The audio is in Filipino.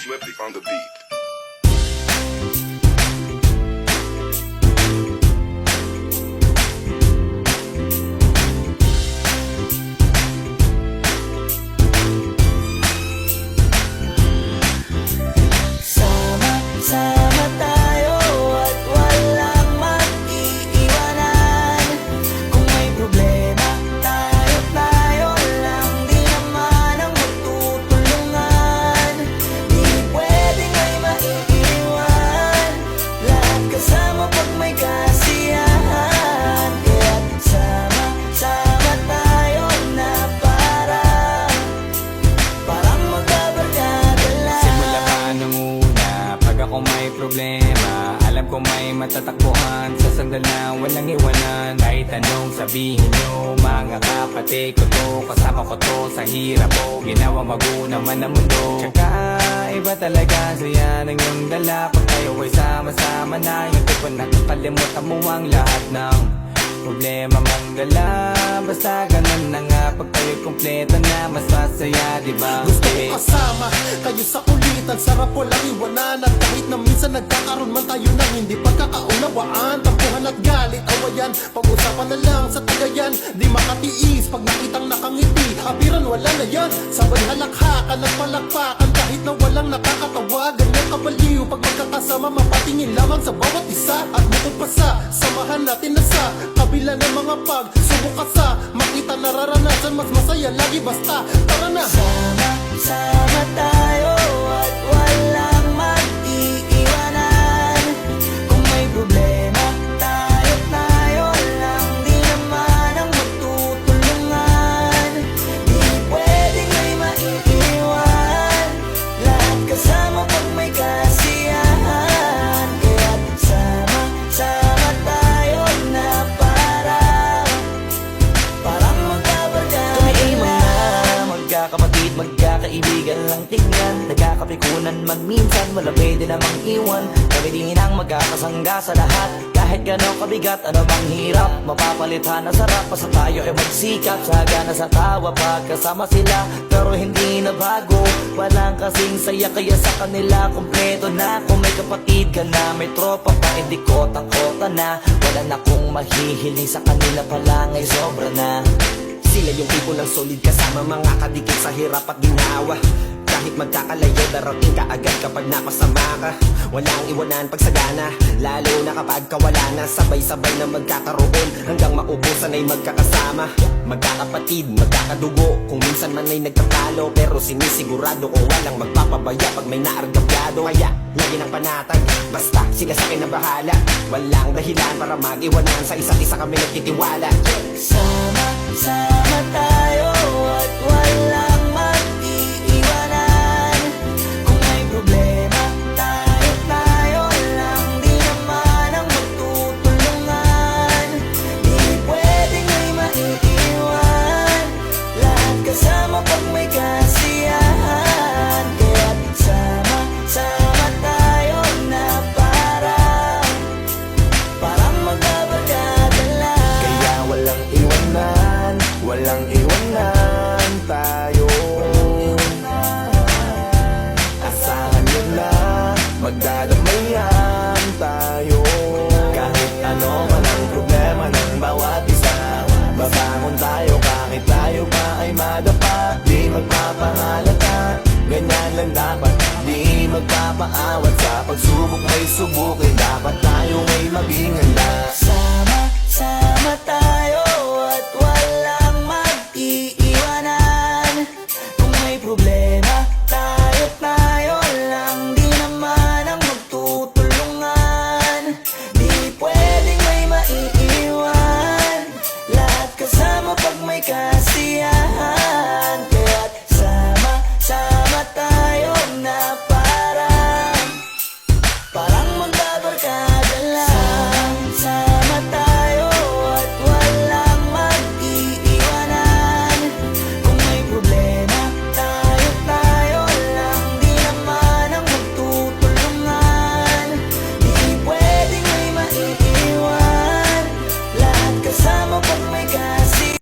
Swiftly on the beat. Sama tayo at walang mag-iiwanan. Kung may problema, tayo lang. Di naman ang magtutulungan. Di pwedeng may maiiwan. Lahat kasama pag may kasiyahan. Kaya't sama tayo na parang magkabarkada lang. Simula pa nung una, pag ako may problema, alam ko may matatakbuhan. Sa sandal na walang iwanan. Kahit anong sabihin nyo, mga kapatid ko to, kasama ko to sa hirap ko. Ginawa mago naman ang mundo. Tsaka iba talaga saya ng iyong dala. Pag tayo ay sama-sama na, yung tipo na kakalimutan mo ang lahat ng problema mang dala. Basta ganun na nga, pag tayo'y kumpleto na, mas masaya, diba? Gusto ko kasama kayo sa kulitan. Sarap walang iwanan. At kahit na minsan nagkakaroon man tayo ng hindi pagkakaunawaan, tampuhan at galit, awayan, pag-usapan na lang sa tagayan. Di makatiis pag nakitang nakangiti, apiran wala na yan. Sabay halakhakan at palakpakan kahit na walang nakakatawa. Ganyan kabaliw pag magkakasama, mapatingin lamang sa bawat isa. At bukod pa sa samahan natin na sa kabila ng mga pagsubok ka sa makita nararanasan, mas masaya lagi basta tara na. Sama tayo at walang mag-iiwanan. Kung may problema, tayo lang. Di naman ang magtutulungan. Di pwedeng may maiiwan. Lahat kasama pag may kasiyahan. Kaya't sama tayo na parang magkabarkada. Kami ay mga magkakapatid, magkakaibigan lang tingnan. Nagkakapikunan man minsan, wala pwede namang iwan. Kami din ang magkakasangga sa lahat. Kahit gano'ng kabigat, ano bang hirap, mapapalitan na sarap. Basta tayo ay magsikap, sagana sa tawa pagkasama sila. Pero hindi na bago, walang kasing saya. Kaya sa kanila kumpleto na. Kung may kapatid ka na, may tropa pa, hindi kotang-kota na. Wala na kong mahihiling sa kanila pala, ngay sobra na. Sila yung tipo ng solid kasama, mga kadikit sa hirap at ginawa. Kahit magkakalayo, darating ka agad kapag napasama ka. Walang iwanan pag sagana, lalo na kapag kawala na. Sabay-sabay na magkakaroon, hanggang maubusan ay magkakasama. Magkakapatid, magkakadugo, kung minsan man ay nagtatalo, pero sinisigurado ko walang magpapabaya pag may naargabyado. Kaya lagi ng panatag, basta sila sa akin na bahala. Walang dahilan para mag-iwanan, sa isa't isa kami nagtitiwala. Sama tayo at walang mag-iiwanan. Kung may problema, tayo lang. Di naman ang magtutulungan. Di pwedeng may maiiwan. Lahat kasama pag may kasiyahan. Kaya't sama tayo na parang magkabarkada lang. Kaya walang iwanan tayo. Asahan nyo na, magdadamayan tayo. Kahit ano man ang problema ng bawat isa, babangon tayo kahit tayo pa ay madapa. Di magpapahalata, ganyan lang dapat. Di magpapaawat sa pagsubok, may subok